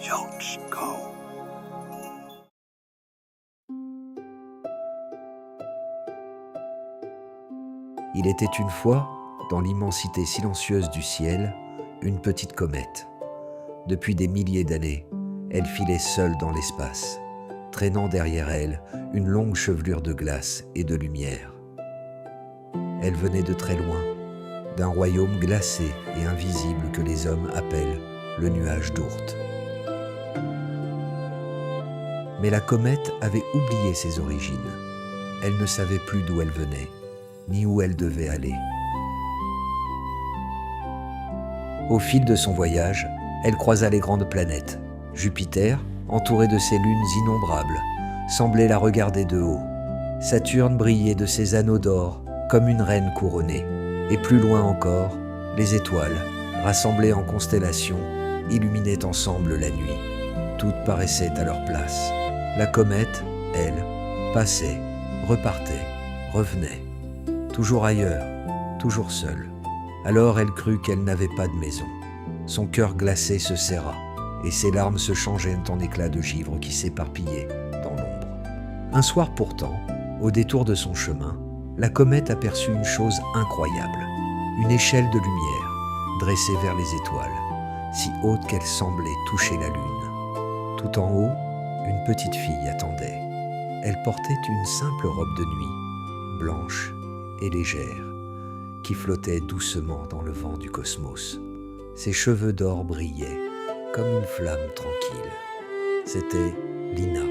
Yoshiko. Il était une fois, dans l'immensité silencieuse du ciel, une petite comète. Depuis des milliers d'années, elle filait seule dans l'espace, traînant derrière elle une longue chevelure de glace et de lumière. Elle venait de très loin, d'un royaume glacé et invisible que les hommes appellent le nuage d'Oort. Mais la comète avait oublié ses origines. Elle ne savait plus d'où elle venait, ni où elle devait aller. Au fil de son voyage, elle croisa les grandes planètes. Jupiter, entouré de ses lunes innombrables, semblait la regarder de haut. Saturne brillait de ses anneaux d'or comme une reine couronnée. Et plus loin encore, les étoiles, rassemblées en constellations, illuminaient ensemble la nuit. Toutes paraissaient à leur place. La comète, elle, passait, repartait, revenait. Toujours ailleurs, toujours seule. Alors elle crut qu'elle n'avait pas de maison. Son cœur glacé se serra, et ses larmes se changèrent en éclats de givre qui s'éparpillaient dans l'ombre. Un soir pourtant, au détour de son chemin, la comète aperçut une chose incroyable, une échelle de lumière, dressée vers les étoiles, si haute qu'elle semblait toucher la lune. Tout en haut, une petite fille attendait. Elle portait une simple robe de nuit, blanche et légère, qui flottait doucement dans le vent du cosmos. Ses cheveux d'or brillaient comme une flamme tranquille. C'était Lina,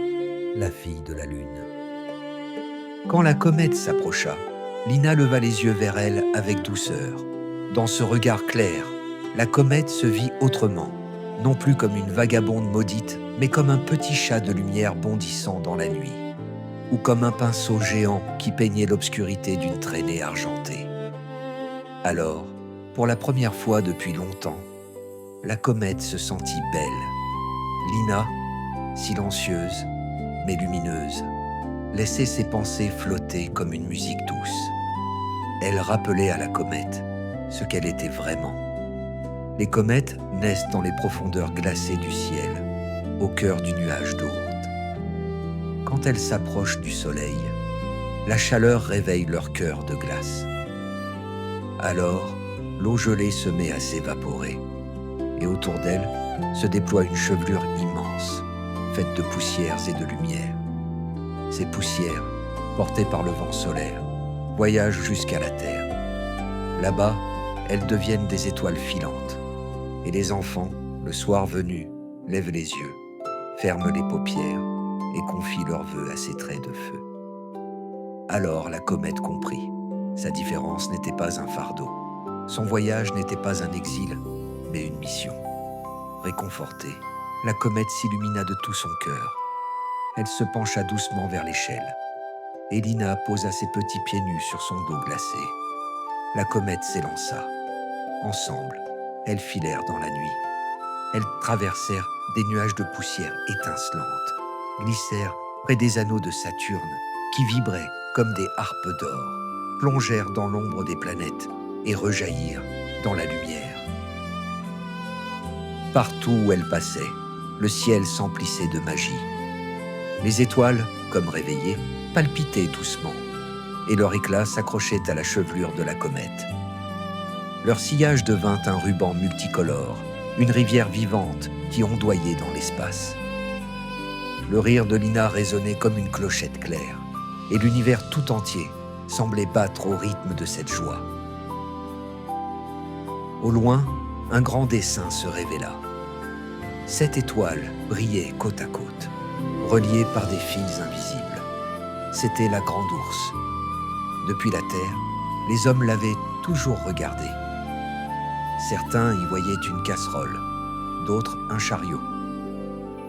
la fille de la lune. Quand la comète s'approcha, Lina leva les yeux vers elle avec douceur. Dans ce regard clair, la comète se vit autrement, non plus comme une vagabonde maudite, mais comme un petit chat de lumière bondissant dans la nuit, ou comme un pinceau géant qui peignait l'obscurité d'une traînée argentée. Alors, pour la première fois depuis longtemps, la comète se sentit belle. Lina, silencieuse mais lumineuse, laissait ses pensées flotter comme une musique douce. Elle rappelait à la comète ce qu'elle était vraiment. Les comètes naissent dans les profondeurs glacées du ciel, au cœur du nuage d'Oort. Quand elles s'approchent du soleil, la chaleur réveille leur cœur de glace. Alors, l'eau gelée se met à s'évaporer, et autour d'elle se déploie une chevelure immense, faite de poussières et de lumière. Ces poussières, portées par le vent solaire, voyagent jusqu'à la terre. Là-bas, elles deviennent des étoiles filantes, et les enfants, le soir venu, lèvent les yeux, ferment les paupières et confient leurs vœux à ces traits de feu. Alors la comète comprit. Sa différence n'était pas un fardeau. Son voyage n'était pas un exil, mais une mission. Réconfortée, la comète s'illumina de tout son cœur. Elle se pencha doucement vers l'échelle, et Lina posa ses petits pieds nus sur son dos glacé. La comète s'élança. Ensemble, elles filèrent dans la nuit. Elles traversèrent des nuages de poussière étincelante, glissèrent près des anneaux de Saturne qui vibraient comme des harpes d'or, plongèrent dans l'ombre des planètes et rejaillirent dans la lumière. Partout où elles passaient, le ciel s'emplissait de magie. Les étoiles, comme réveillées, palpitaient doucement, et leur éclat s'accrochait à la chevelure de la comète. Leur sillage devint un ruban multicolore, une rivière vivante qui ondoyait dans l'espace. Le rire de Lina résonnait comme une clochette claire, et l'univers tout entier semblait battre au rythme de cette joie. Au loin, un grand dessin se révéla. 7 étoiles brillaient côte à côte, reliées par des fils invisibles. C'était la Grande Ourse. Depuis la Terre, les hommes l'avaient toujours regardée. Certains y voyaient une casserole, d'autres un chariot.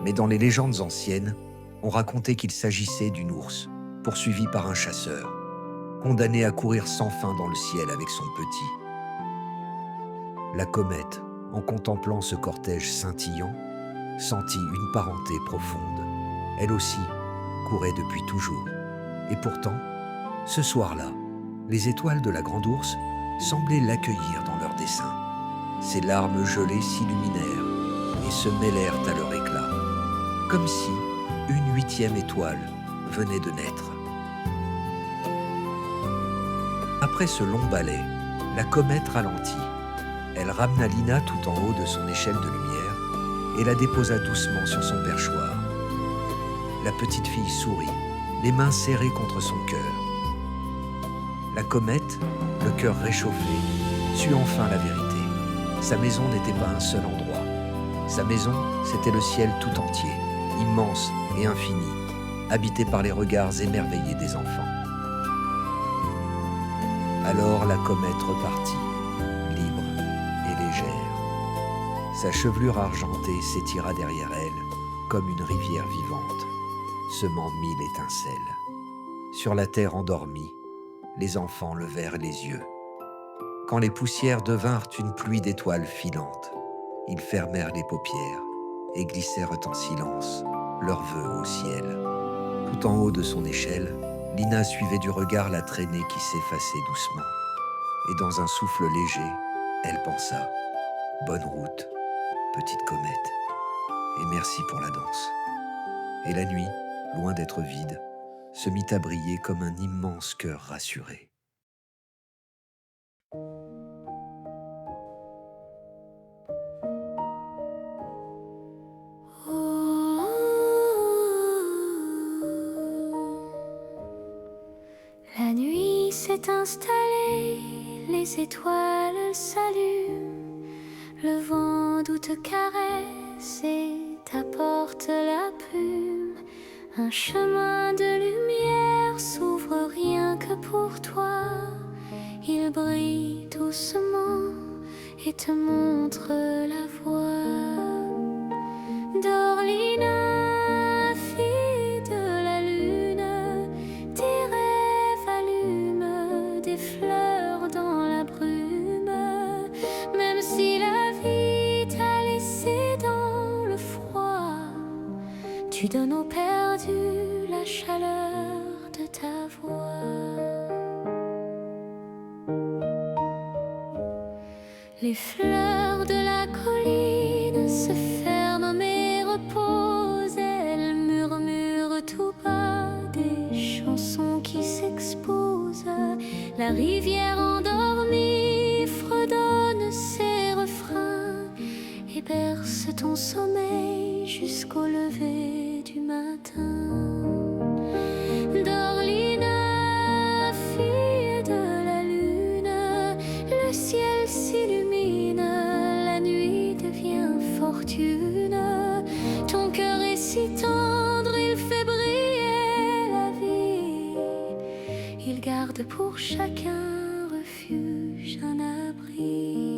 Mais dans les légendes anciennes, on racontait qu'il s'agissait d'une ours, poursuivie par un chasseur, condamné à courir sans fin dans le ciel avec son petit. La comète, en contemplant ce cortège scintillant, sentit une parenté profonde. Elle aussi courait depuis toujours. Et pourtant, ce soir-là, les étoiles de la Grande Ourse semblaient l'accueillir dans leur dessin. Ses larmes gelées s'illuminèrent et se mêlèrent à leur éclat. comme si une 8e étoile venait de naître. Après ce long balai, la comète ralentit. Elle ramena Lina tout en haut de son échelle de lumière et la déposa doucement sur son perchoir. La petite fille sourit, les mains serrées contre son cœur. La comète, le cœur réchauffé, sut enfin la vérité. Sa maison n'était pas un seul endroit. Sa maison, c'était le ciel tout entier, immense et infini, habité par les regards émerveillés des enfants. Alors la comète repartit, libre et légère. Sa chevelure argentée s'étira derrière elle, comme une rivière vivante, semant 1000 étincelles. Sur la terre endormie, les enfants levèrent les yeux. Quand les poussières devinrent une pluie d'étoiles filantes, ils fermèrent les paupières et glissèrent en silence leurs vœux au ciel. Tout en haut de son échelle, Lina suivait du regard la traînée qui s'effaçait doucement. Et dans un souffle léger, elle pensa « Bonne route, petite comète, et merci pour la danse. » Et la nuit, loin d'être vide, se mit à briller comme un immense cœur rassuré. La nuit s'est installée, les étoiles s'allument, le vent doux te caresse et t'apporte la brume. Un chemin de lumière s'ouvre rien que pour toi. Il brille doucement et te montre la voie. Dorlina, fille de la lune, tes rêves allument des fleurs dans la brume. Même si la vie t'a laissé dans le froid, tu donnes au perdu la chaleur de ta voix. Les fleurs de la colline se ferment mais reposent. Elles murmurent tout bas des chansons qui s'exposent. La rivière endormie fredonne ses refrains et berce ton sommeil jusqu'au lever du matin. Dorlina, fille de la lune, le ciel s'illumine, la nuit devient fortune. Ton cœur est si tendre, il fait briller la vie. Il garde pour chacun refuge, un abri.